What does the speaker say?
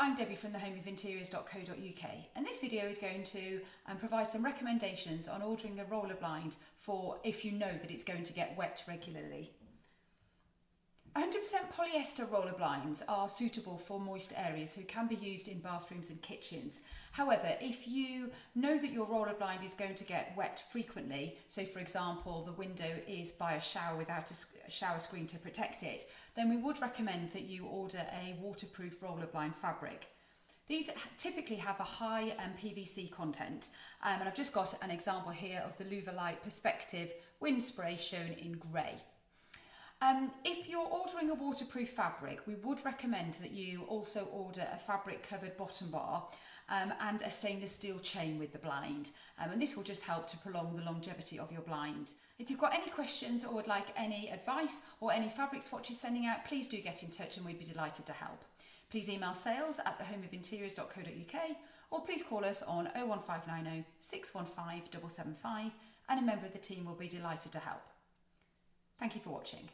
I'm Debbie from thehomeofinteriors.co.uk, and this video is going to provide some recommendations on ordering a roller blind for if you know that it's going to get wet regularly. 100% polyester roller blinds are suitable for moist areas, so can be used in bathrooms and kitchens. However, if you know that your roller blind is going to get wet frequently, so for example the window is by a shower without a shower screen to protect it, then we would recommend that you order a waterproof roller blind fabric. These typically have a high PVC content, and I've just got an example here of the Luvalite Perspective wind spray shown in grey. If you're ordering a waterproof fabric, we would recommend that you also order a fabric covered bottom bar and a stainless steel chain with the blind, and this will just help to prolong the longevity of your blind. If you've got any questions or would like any advice or any fabric swatches sending out, please do get in touch and we'd be delighted to help. Please email sales@thehomeofinteriors.co.uk or please call us on 01590 615 775 and a member of the team will be delighted to help. Thank you for watching.